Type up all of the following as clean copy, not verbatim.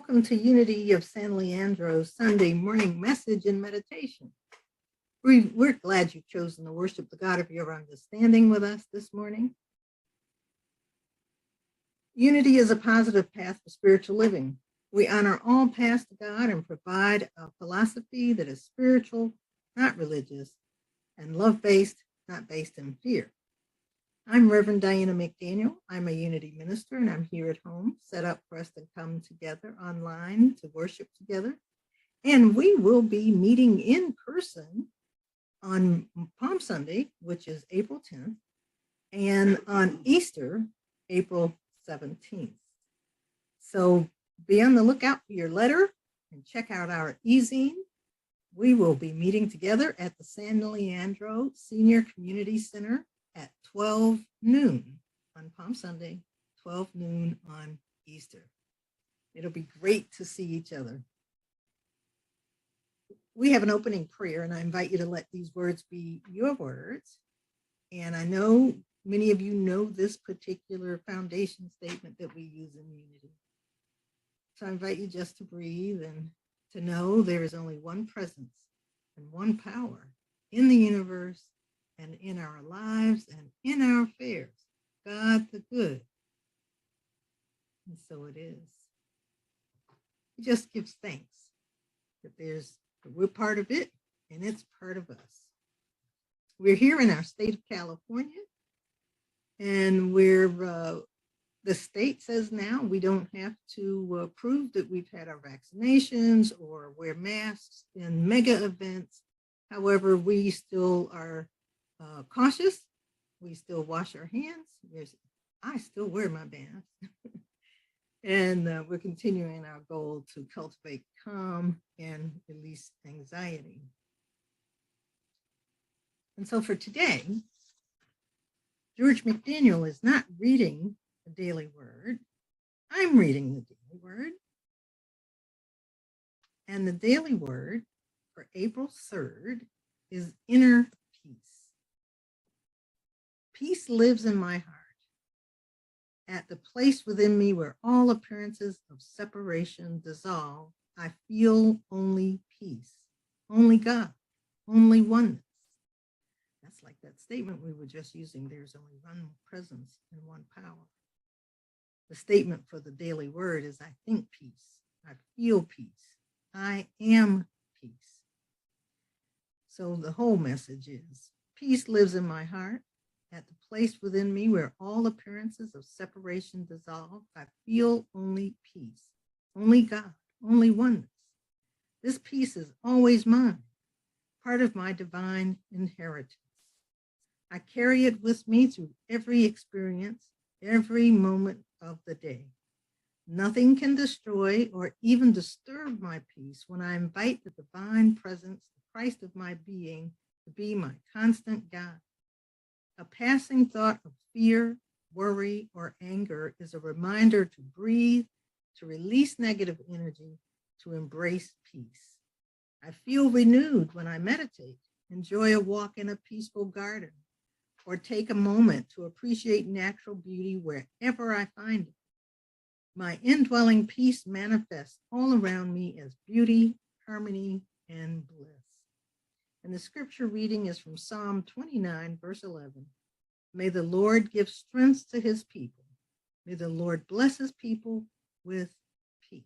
Welcome to Unity of San Leandro's Sunday morning message and meditation. We're glad you've chosen to worship the God of your understanding with us this morning. Unity is a positive path for spiritual living. We honor all paths to God and provide a philosophy that is spiritual, not religious, and love-based, not based in fear. I'm Reverend Diana McDaniel. I'm a Unity minister, and I'm here at home, set up for us to come together online to worship together. And we will be meeting in person on Palm Sunday, which is April 10th, and on Easter, April 17th. So be on the lookout for your letter and check out our e-zine. We will be meeting together at the San Leandro Senior Community Center at 12 noon on Palm Sunday, 12 noon on Easter. It'll be great to see each other. We have an opening prayer, and I invite you to let these words be your words. And I know many of you know this particular foundation statement that we use in Unity. So I invite you just to breathe and to know there is only one presence and one power in the universe and in our lives and in our affairs, God the good. And so it is. He just gives thanks that we're part of it and it's part of us. We're here in our state of California, and the state says now we don't have to prove that we've had our vaccinations or wear masks in mega events. However, we still are cautious. We still wash our hands. I still wear my mask. And we're continuing our goal to cultivate calm and release anxiety. And so for today, George McDaniel is not reading the Daily Word. I'm reading the Daily Word. And the Daily Word for April 3rd is inner peace. Peace lives in my heart, at the place within me where all appearances of separation dissolve. I feel only peace, only God, only oneness. That's like that statement we were just using. There's only one presence and one power. The statement for the Daily Word is I think peace, I feel peace, I am peace. So the whole message is peace lives in my heart, at the place within me where all appearances of separation dissolve. I feel only peace, only God, only oneness. This peace is always mine, part of my divine inheritance. I carry it with me through every experience, every moment of the day. Nothing can destroy or even disturb my peace when I invite the divine presence, the Christ of my being, to be my constant guide. A passing thought of fear, worry, or anger is a reminder to breathe, to release negative energy, to embrace peace. I feel renewed when I meditate, enjoy a walk in a peaceful garden, or take a moment to appreciate natural beauty wherever I find it. My indwelling peace manifests all around me as beauty, harmony, and bliss. And the scripture reading is from Psalm 29, verse 11. May the Lord give strength to his people. May the Lord bless his people with peace.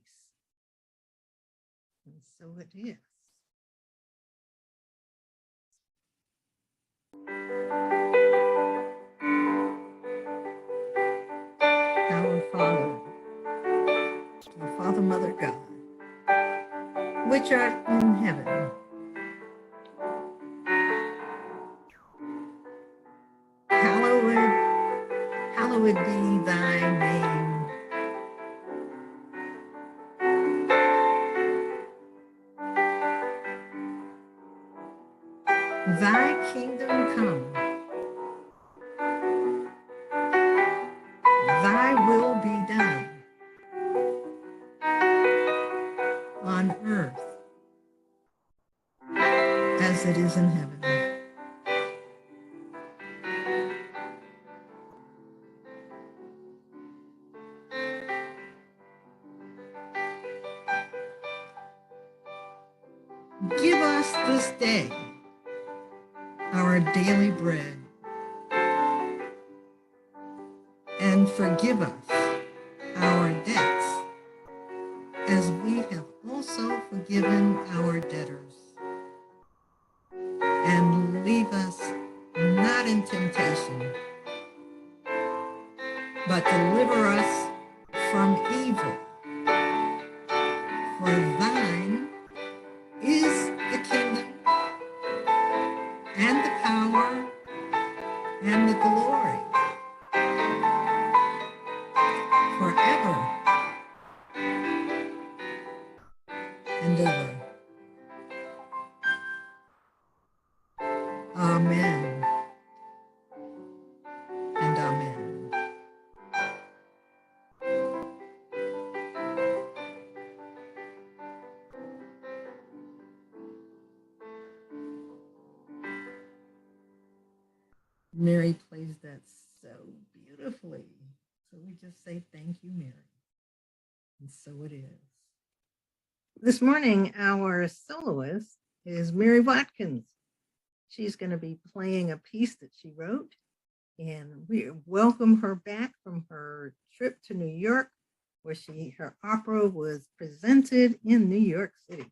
And so it is. Our Father, our Father, Mother God, which art in heaven, hallowed be thy name. Thy kingdom come. Thy will be done on earth as it is in heaven. Give us this day our daily bread, and forgive us our debts, as we have also forgiven our debtors. And lead us not in temptation, but deliver us from evil. For thine is the kingdom, and the power, and the glory, forever and ever. Amen and amen. Mary plays that so beautifully. So we just say thank you, Mary. And so it is. This morning, our soloist is Mary Watkins. She's going to be playing a piece that she wrote, and we welcome her back from her trip to New York, where her opera was presented in New York City.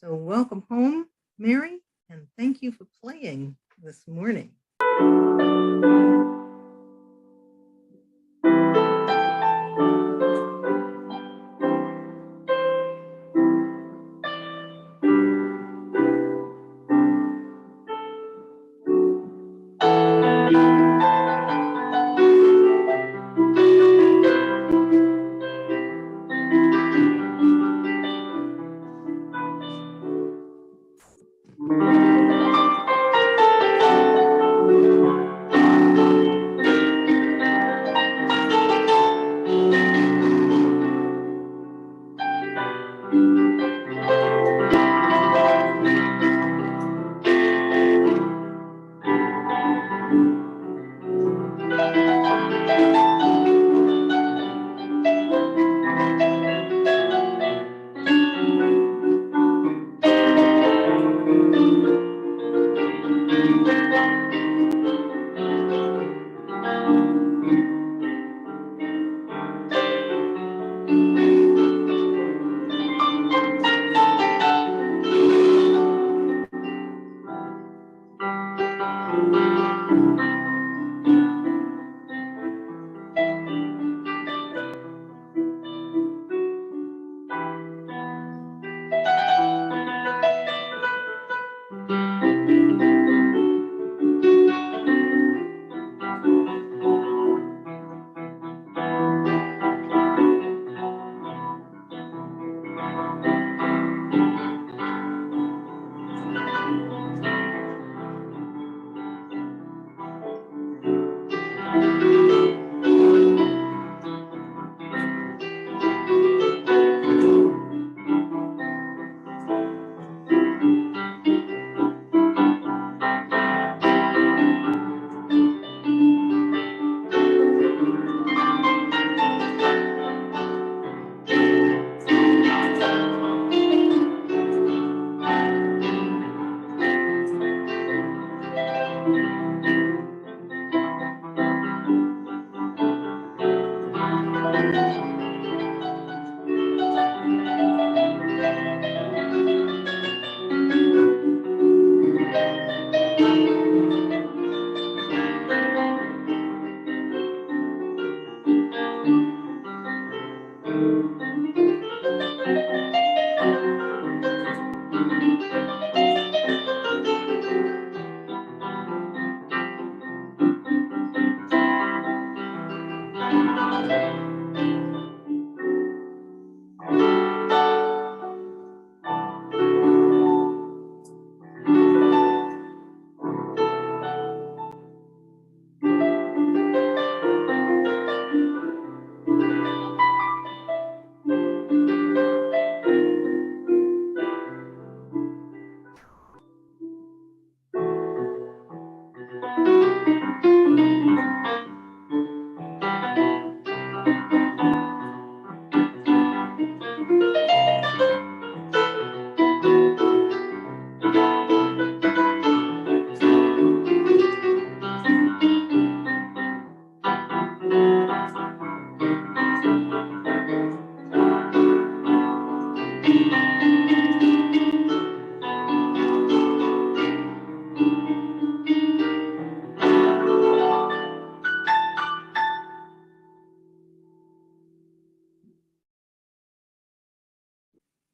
So welcome home, Mary, and thank you for playing this morning.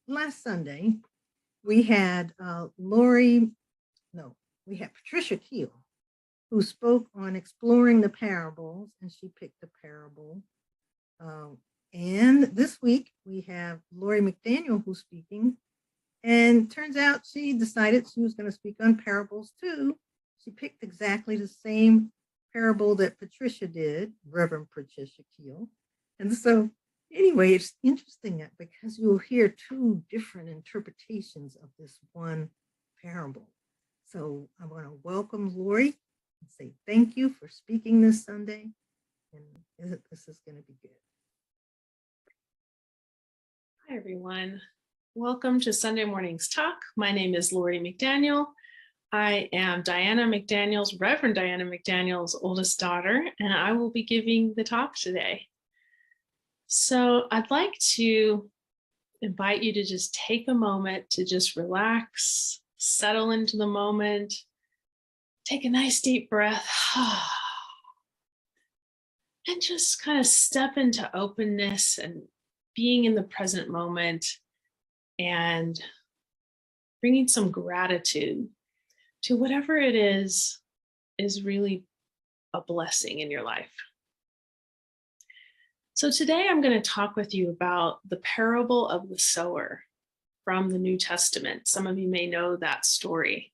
Last Sunday, we had Patricia Keel, who spoke on exploring the parables, and she picked a parable. And this week, we have Lori McDaniel who's speaking. And turns out she decided she was going to speak on parables too. She picked exactly the same parable that Patricia did, Reverend Patricia Keel. And so anyway, it's interesting because you'll hear two different interpretations of this one parable. So I want to welcome Lori and say thank you for speaking this Sunday. And this is going to be good. Hi, everyone. Welcome to Sunday Morning's Talk. My name is Lori McDaniel. I am Reverend Diana McDaniel's oldest daughter, and I will be giving the talk today. So I'd like to invite you to just take a moment to just relax, settle into the moment, take a nice deep breath, and just kind of step into openness and being in the present moment and bringing some gratitude to whatever it is really a blessing in your life. So today I'm going to talk with you about the parable of the sower from the New Testament. Some of you may know that story.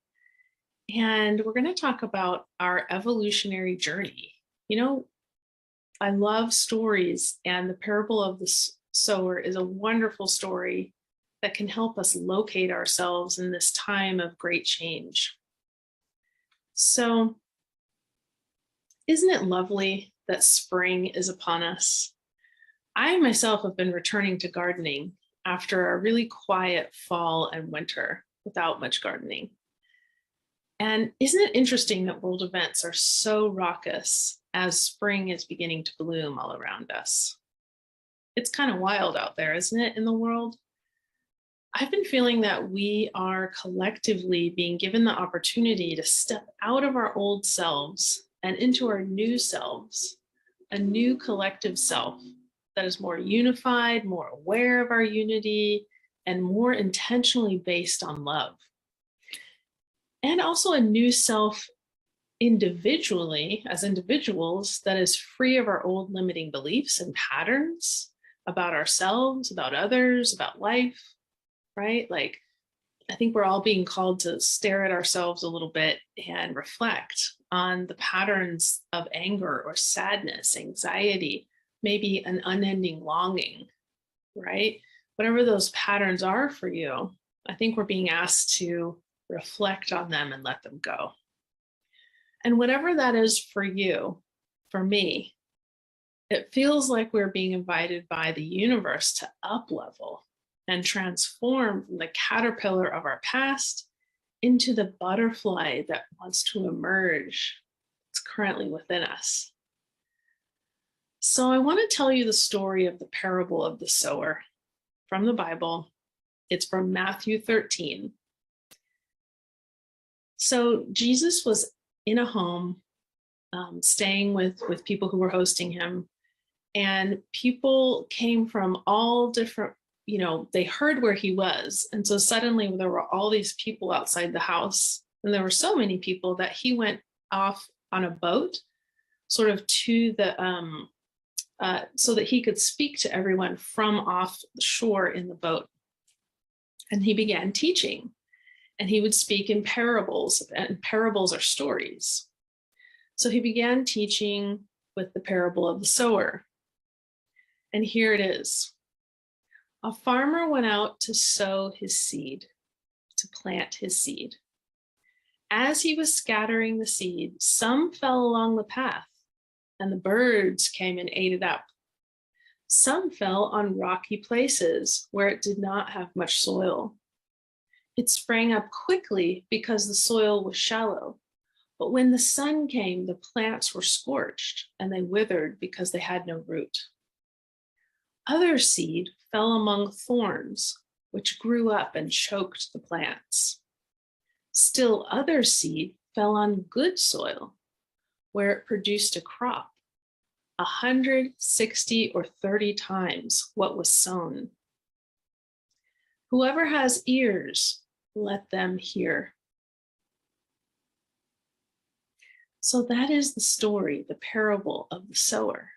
And we're going to talk about our evolutionary journey. You know, I love stories, and the parable of the sower is a wonderful story that can help us locate ourselves in this time of great change. So, isn't it lovely that spring is upon us? I myself have been returning to gardening after a really quiet fall and winter without much gardening. And isn't it interesting that world events are so raucous as spring is beginning to bloom all around us? It's kind of wild out there, isn't it, in the world? I've been feeling that we are collectively being given the opportunity to step out of our old selves and into our new selves, a new collective self that is more unified, more aware of our unity, and more intentionally based on love. And also a new self individually, as individuals, that is free of our old limiting beliefs and patterns about ourselves, about others, about life, right? Like, I think we're all being called to stare at ourselves a little bit and reflect on the patterns of anger or sadness, anxiety, maybe an unending longing, right? Whatever those patterns are for you, I think we're being asked to reflect on them and let them go. And whatever that is for you, for me, it feels like we're being invited by the universe to up-level and transform from the caterpillar of our past into the butterfly that wants to emerge. It's currently within us. So I want to tell you the story of the parable of the sower from the Bible. It's from Matthew 13. So Jesus was in a home, staying with people who were hosting him, and people came from all different, they heard where he was. And so suddenly there were all these people outside the house, and there were so many people that he went off on a boat sort of to the, so that he could speak to everyone from off the shore in the boat. And he began teaching, and he would speak in parables, and parables are stories. So he began teaching with the parable of the sower. And here it is. A farmer went out to sow his seed, to plant his seed. As he was scattering the seed, some fell along the path, and the birds came and ate it up. Some fell on rocky places where it did not have much soil. It sprang up quickly because the soil was shallow. But when the sun came, the plants were scorched, and they withered because they had no root. Other seed fell among thorns, which grew up and choked the plants. Still other seed fell on good soil, where it produced a crop 160 or 30 times what was sown. Whoever has ears, let them hear. So that is the story, the parable of the sower.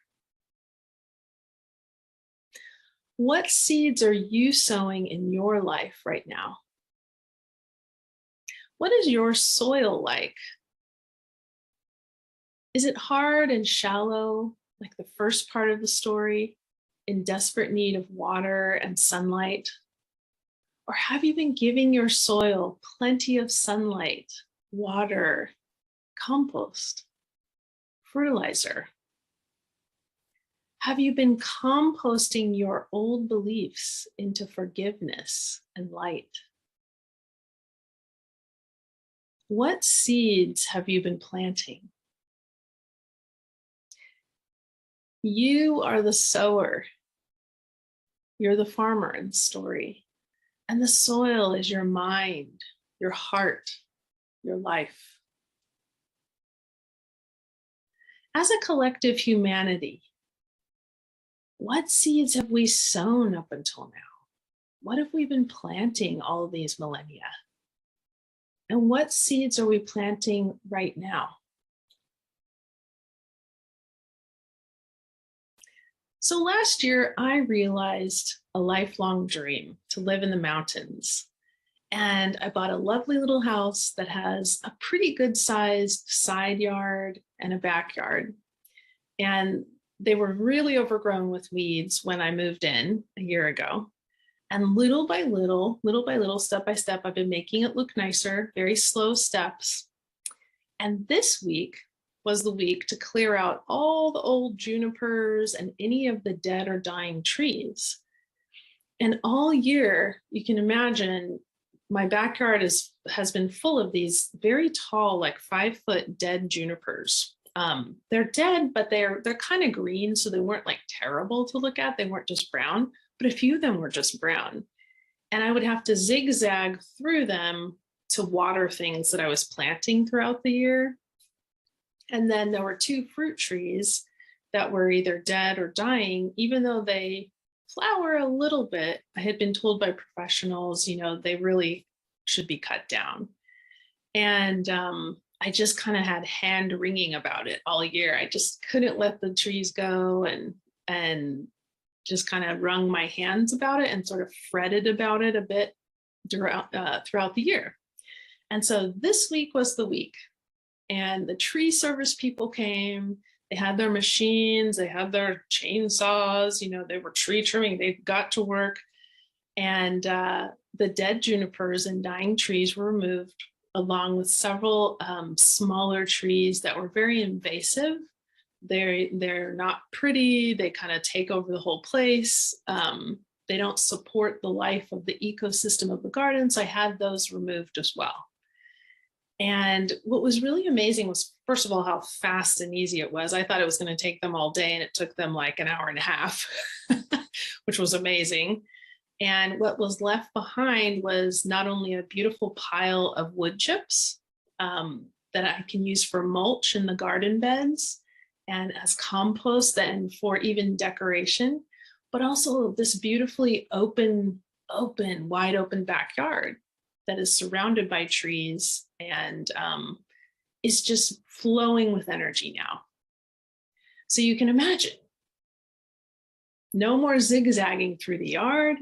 What seeds are you sowing in your life right now? What is your soil like? Is it hard and shallow, like the first part of the story, in desperate need of water and sunlight? Or have you been giving your soil plenty of sunlight, water, compost, fertilizer? Have you been composting your old beliefs into forgiveness and light? What seeds have you been planting? You are the sower. You're the farmer in the story. And the soil is your mind, your heart, your life. As a collective humanity, what seeds have we sown up until now? What have we been planting all of these millennia? And what seeds are we planting right now? So last year, I realized a lifelong dream to live in the mountains. And I bought a lovely little house that has a pretty good sized side yard and a backyard. And they were really overgrown with weeds when I moved in a year ago. And little by little, step by step, I've been making it look nicer, very slow steps. And this week was the week to clear out all the old junipers and any of the dead or dying trees. And all year, you can imagine, my backyard has been full of these very tall, like 5-foot dead junipers. They're dead, but they're kind of green, so they weren't like terrible to look at. They weren't just brown, but a few of them were just brown. And I would have to zigzag through them to water things that I was planting throughout the year. And then there were 2 fruit trees that were either dead or dying, even though they flower a little bit. I had been told by professionals, they really should be cut down. And I just kind of had hand wringing about it all year. I just couldn't let the trees go and just kind of wrung my hands about it and sort of fretted about it a bit throughout the year. And so this week was the week. And the tree service people came. They had their machines, they had their chainsaws, they were tree trimming, they got to work. And the dead junipers and dying trees were removed, along with several smaller trees that were very invasive. They're not pretty, they kind of take over the whole place. They don't support the life of the ecosystem of the garden, so I had those removed as well. And what was really amazing was, first of all, how fast and easy it was. I thought it was going to take them all day, and it took them like an hour and a half, which was amazing. And what was left behind was not only a beautiful pile of wood chips that I can use for mulch in the garden beds and as compost and for even decoration, but also this beautifully wide open backyard that is surrounded by trees and is just flowing with energy now. So you can imagine, no more zigzagging through the yard,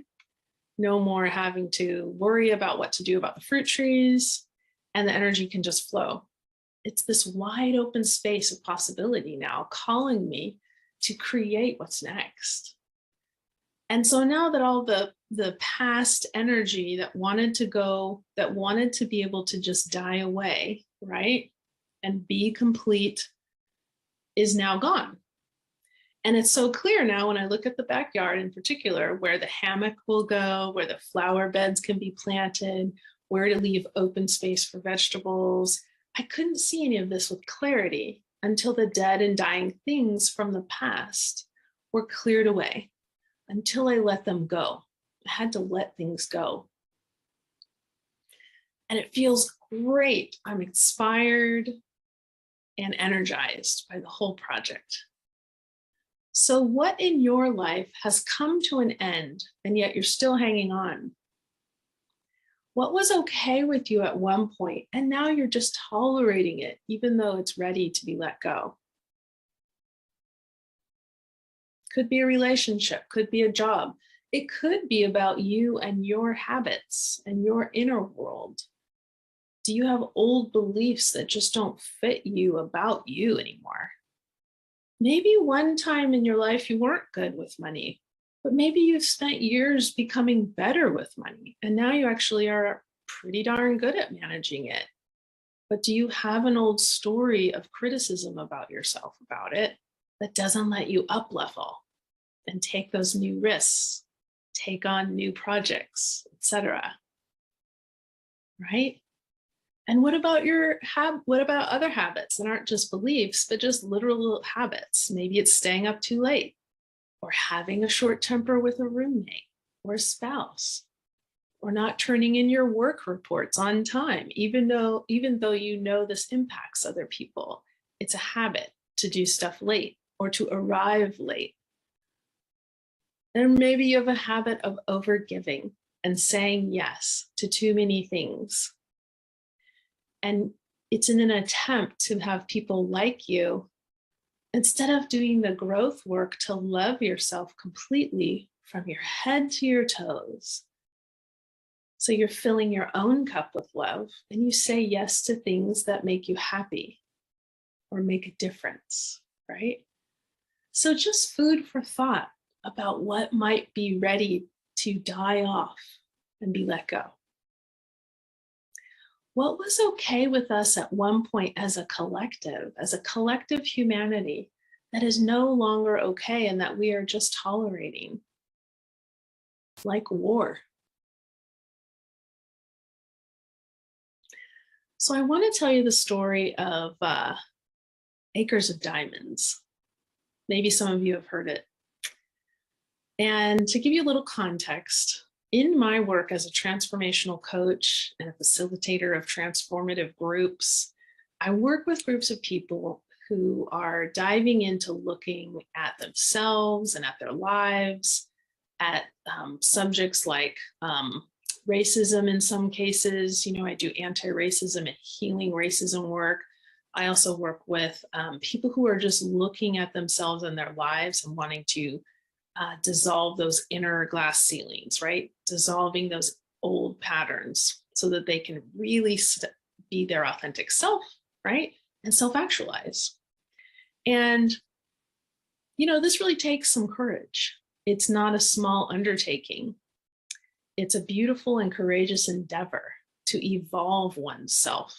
no more having to worry about what to do about the fruit trees, and the energy can just flow. It's this wide open space of possibility now calling me to create what's next. And so now that all the past energy that wanted to be able to just die away, right, and be complete, is now gone. And it's so clear now when I look at the backyard in particular, where the hammock will go, where the flower beds can be planted, where to leave open space for vegetables. I couldn't see any of this with clarity until the dead and dying things from the past were cleared away, until I let them go, I had to let things go. And it feels great. I'm inspired and energized by the whole project. So, what in your life has come to an end and yet you're still hanging on? What was okay with you at one point and now you're just tolerating it, even though it's ready to be let go? Could be a relationship, could be a job. It could be about you and your habits and your inner world. Do you have old beliefs that just don't fit you about you anymore? Maybe one time in your life you weren't good with money, but maybe you've spent years becoming better with money, and now you actually are pretty darn good at managing it. But do you have an old story of criticism about yourself about it that doesn't let you up level and take those new risks, take on new projects, etc.? Right? And what about what about other habits that aren't just beliefs, but just literal habits? Maybe it's staying up too late or having a short temper with a roommate or a spouse or not turning in your work reports on time, even though you know this impacts other people. It's a habit to do stuff late or to arrive late. And maybe you have a habit of overgiving and saying yes to too many things. And it's in an attempt to have people like you instead of doing the growth work to love yourself completely from your head to your toes. So you're filling your own cup with love and you say yes to things that make you happy or make a difference, right? So just food for thought about what might be ready to die off and be let go. What was okay with us at one point as a collective humanity that is no longer okay and that we are just tolerating, like war. So I want to tell you the story of Acres of Diamonds. Maybe some of you have heard it. And to give you a little context, in my work as a transformational coach and a facilitator of transformative groups, I work with groups of people who are diving into looking at themselves and at their lives, at subjects like racism in some cases. I do anti-racism and healing racism work. I also work with people who are just looking at themselves and their lives and wanting to dissolve those inner glass ceilings, right? Dissolving those old patterns so that they can really be their authentic self, right? And self-actualize. And, this really takes some courage. It's not a small undertaking. It's a beautiful and courageous endeavor to evolve oneself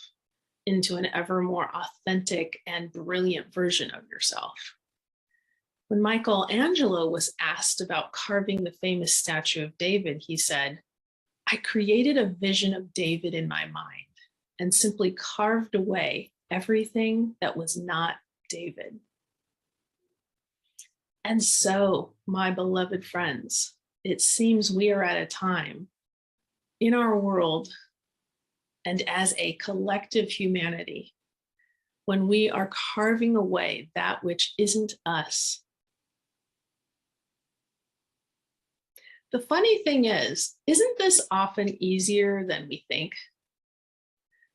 into an ever more authentic and brilliant version of yourself. When Michelangelo was asked about carving the famous statue of David, he said, "I created a vision of David in my mind and simply carved away everything that was not David." And so, my beloved friends, it seems we are at a time in our world and as a collective humanity when we are carving away that which isn't us. The funny thing is, isn't this often easier than we think?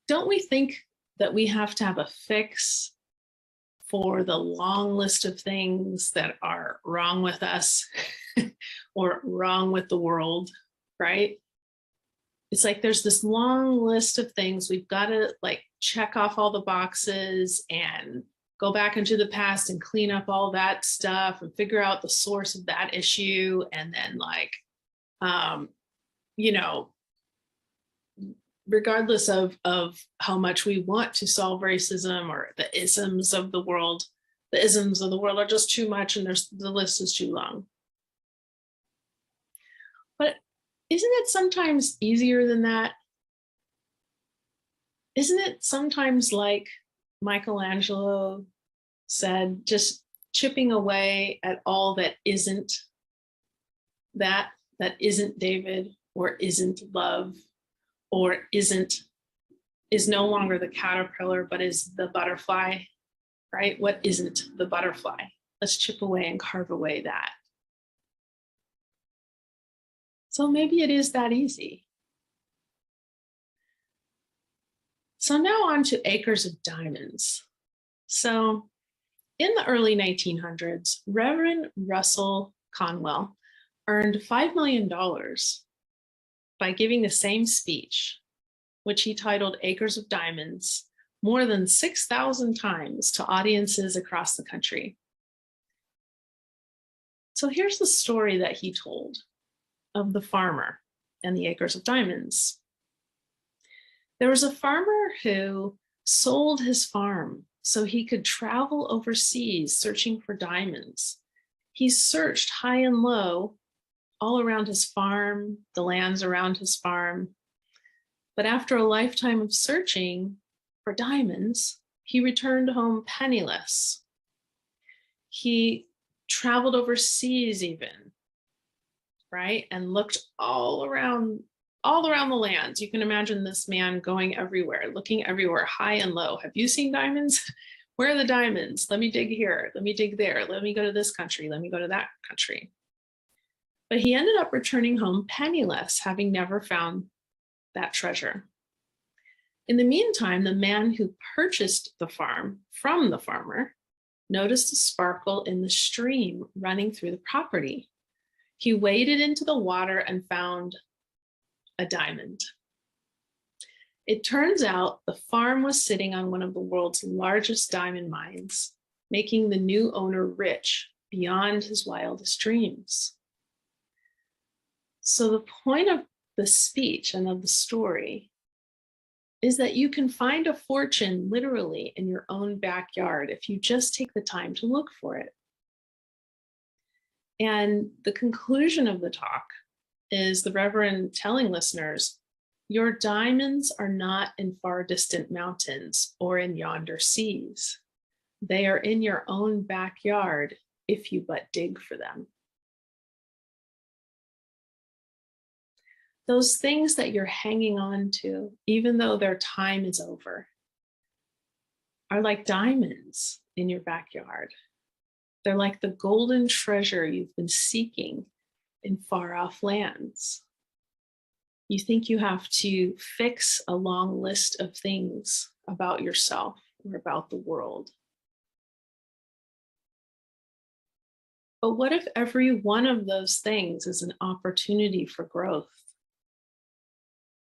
Don't we think that we have to have a fix for the long list of things that are wrong with us or wrong with the world, right? It's like there's this long list of things we've got to check off all the boxes and go back into the past and clean up all that stuff and figure out the source of that issue. And then regardless of how much we want to solve racism or the isms of the world are just too much and the list is too long. But isn't it sometimes easier than that? Isn't it sometimes like Michelangelo said, just chipping away at all that isn't that that isn't David or isn't love or is no longer the caterpillar, but is the butterfly, right? What isn't the butterfly? Let's chip away and carve away that. So maybe it is that easy. So now on to acres of diamonds. So in the early 1900s, Reverend Russell Conwell earned $5 million by giving the same speech, which he titled Acres of Diamonds, more than 6,000 times to audiences across the country. So here's the story that he told of the farmer and the acres of diamonds. There was a farmer who sold his farm so he could travel overseas searching for diamonds. He searched high and low all around his farm, the lands around his farm. But after a lifetime of searching for diamonds, he returned home penniless. He traveled overseas even, right? And looked all around the lands. You can imagine this man going everywhere, looking everywhere, high and low. Have you seen diamonds? Where are the diamonds? Let me dig here. Let me dig there. Let me go to this country. Let me go to that country. But he ended up returning home penniless, having never found that treasure. In the meantime, the man who purchased the farm from the farmer noticed a sparkle in the stream running through the property. He waded into the water and found a diamond. It turns out the farm was sitting on one of the world's largest diamond mines, making the new owner rich beyond his wildest dreams. So the point of the speech and of the story is that you can find a fortune literally in your own backyard if you just take the time to look for it. And the conclusion of the talk is the Reverend telling listeners, your diamonds are not in far distant mountains or in yonder seas. They are in your own backyard if you but dig for them. Those things that you're hanging on to, even though their time is over, are like diamonds in your backyard. They're like the golden treasure you've been seeking in far off lands. You think you have to fix a long list of things about yourself or about the world. But what if every one of those things is an opportunity for growth,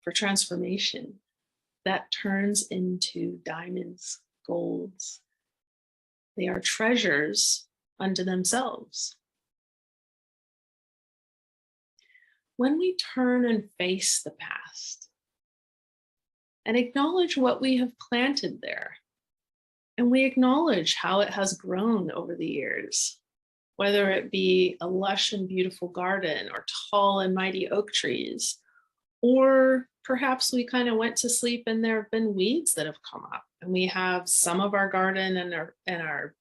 for transformation that turns into diamonds, golds? They are treasures unto themselves. When we turn and face the past and acknowledge what we have planted there, and we acknowledge how it has grown over the years, whether it be a lush and beautiful garden or tall and mighty oak trees, or perhaps we kind of went to sleep and there have been weeds that have come up, and we have some of our garden and our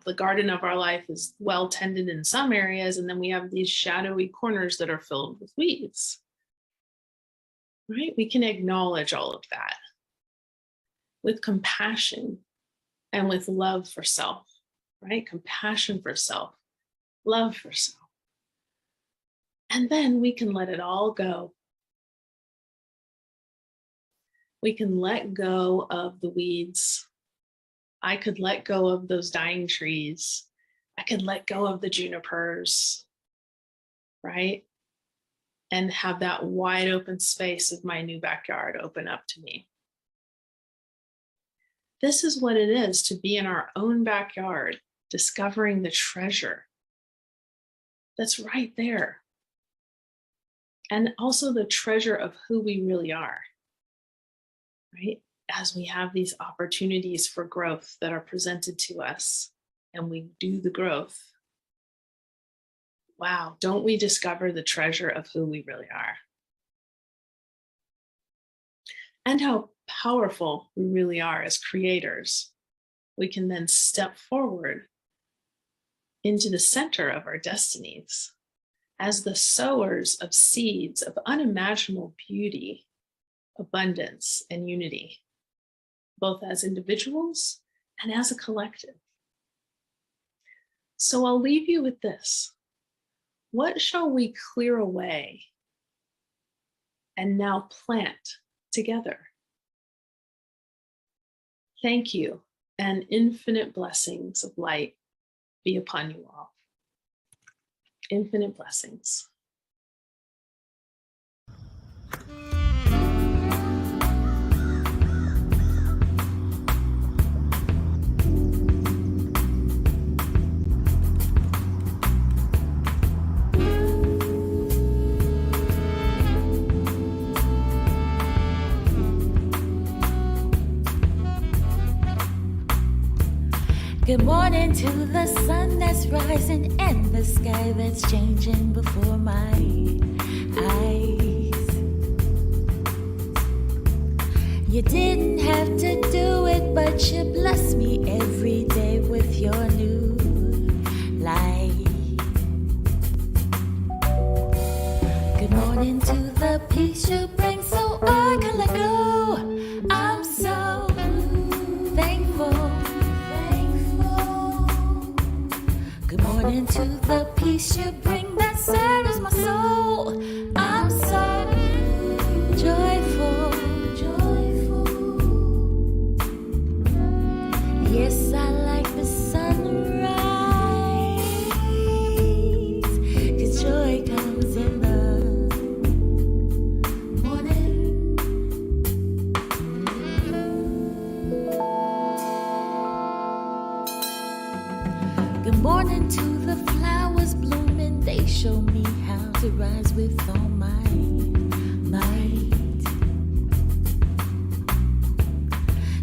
the garden of our life is well tended in some areas, and then we have these shadowy corners that are filled with weeds, right? We can acknowledge all of that with compassion and with love for self, right? Compassion for self, love for self. And then we can let it all go. We can let go of the weeds. I could let go of those dying trees. I could let go of the junipers, right? And have that wide open space of my new backyard open up to me. This is what it is to be in our own backyard, discovering the treasure that's right there. And also the treasure of who we really are, right? As we have these opportunities for growth that are presented to us and we do the growth, wow, don't we discover the treasure of who we really are? And how powerful we really are as creators. We can then step forward into the center of our destinies as the sowers of seeds of unimaginable beauty, abundance, and unity, both as individuals and as a collective. So I'll leave you with this. What shall we clear away and now plant together? Thank you, and infinite blessings of light be upon you all. Infinite blessings. Good morning to the sun that's rising and the sky that's changing before my eyes. You didn't have to do it, but you bless me every day with your new light. Good morning to the peace you bring so I can let go. I'm so thankful. Good morning to the peace you bring that settles my soul. I'm so joyful, joyful. Yes, I like the sunrise, 'cause joy comes in the morning. Good morning to the flowers blooming. They show me how to rise with all my might.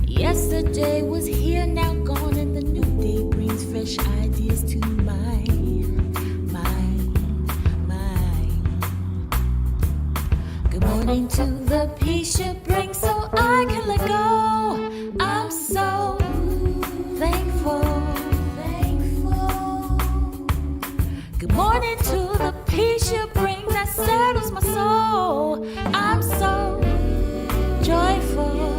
Yesterday was here, now gone, and the new day brings fresh ideas to my mind. Good morning to the peace you bring so I can let go. I'm so thankful. Good morning to the peace you bring that settles my soul. I'm so joyful.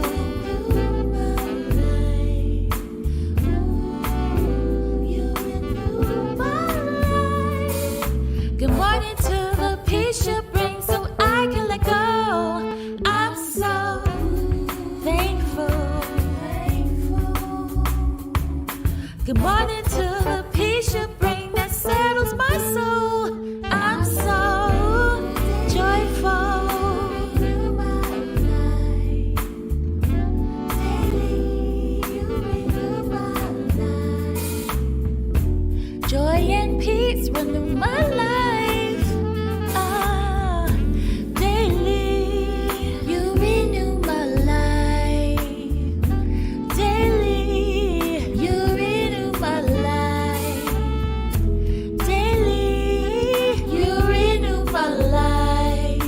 Good morning to the peace you bring so I can let go. I'm so thankful. Good morning to the peace you bring that settles my soul. I'm so joyful. Joy and peace run through my life. Daily you renew my life. Daily you renew my life. Daily you renew my life.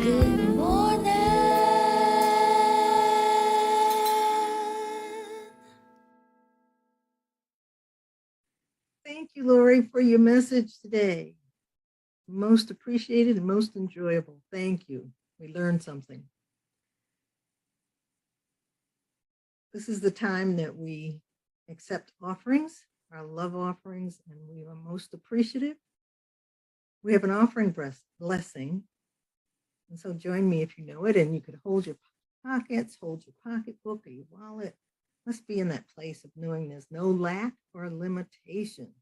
Good morning. Thank you, Lori, for your message today. Most appreciated and most enjoyable. Thank you. We learned something. This is the time that we accept offerings, our love offerings, and we are most appreciative. We have an offering blessing. And so join me if you know it, and you could hold your pockets, hold your pocketbook or your wallet. Let's be in that place of knowing there's no lack or limitation.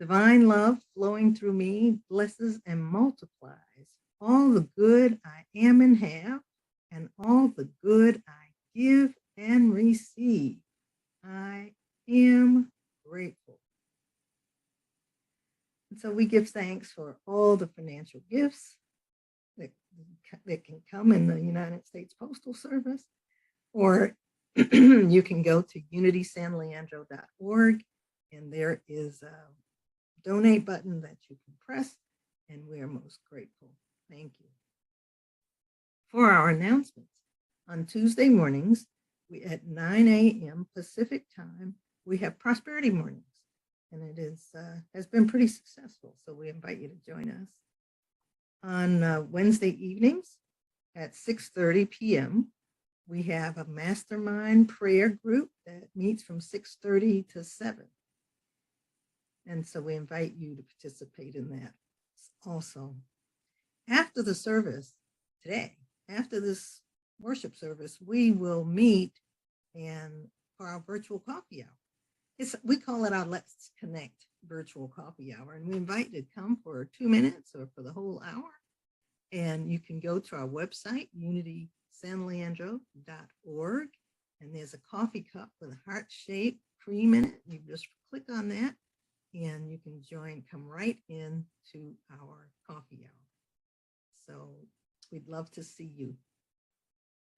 Divine love flowing through me blesses and multiplies all the good I am and have, and all the good I give and receive. I am grateful. And so we give thanks for all the financial gifts that can come in the United States Postal Service, or you can go to unitysanleandro.org, and there is a donate button that you can press, and we are most grateful. Thank you. For our announcements, on Tuesday mornings, at 9 a.m. Pacific time, we have prosperity mornings. and it has been pretty successful. So we invite you to join us on Wednesday evenings at 6:30 p.m. We have a mastermind prayer group that meets from 6:30 to 7. And so we invite you to participate in that also. After the service today, after this worship service, we will meet and for our virtual coffee hour. We call it our Let's Connect virtual coffee hour, and we invite you to come for 2 minutes or for the whole hour. And you can go to our website, unitysanleandro.org, and there's a coffee cup with a heart-shaped cream in it. You just click on that, and you can come right into our coffee hour. So we'd love to see you.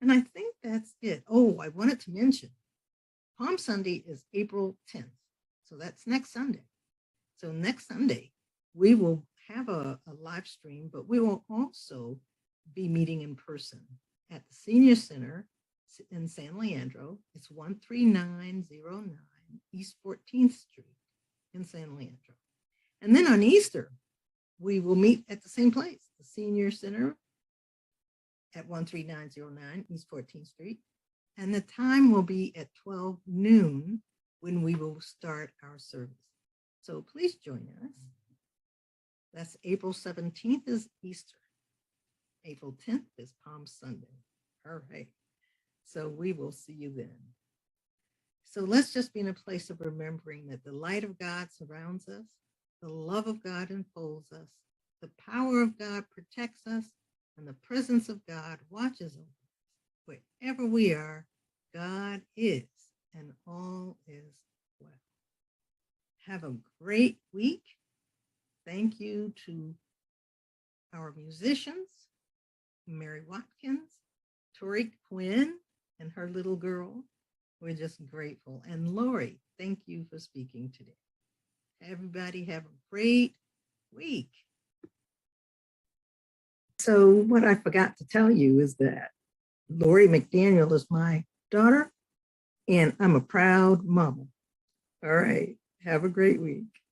And I think that's it. Oh, I wanted to mention, Palm Sunday is April 10th. So that's next Sunday. So next Sunday, we will have a live stream, but we will also be meeting in person at the Senior Center in San Leandro. It's 13909 East 14th Street in San Leandro. And then on Easter, we will meet at the same place, the Senior Center at 13909 East 14th Street. And the time will be at 12 noon when we will start our service. So please join us. That's April 17th is Easter. April 10th is Palm Sunday. All right. So we will see you then. So let's just be in a place of remembering that the light of God surrounds us. The love of God enfolds us. The power of God protects us. And the presence of God watches over us. Wherever we are, God is, and all is well. Have a great week. Thank you to our musicians, Mary Watkins, Tori Quinn, and her little girl. We're just grateful. And Lori, thank you for speaking today. Everybody have a great week. So what I forgot to tell you is that Lori McDaniel is my daughter, and I'm a proud mama. All right. Have a great week.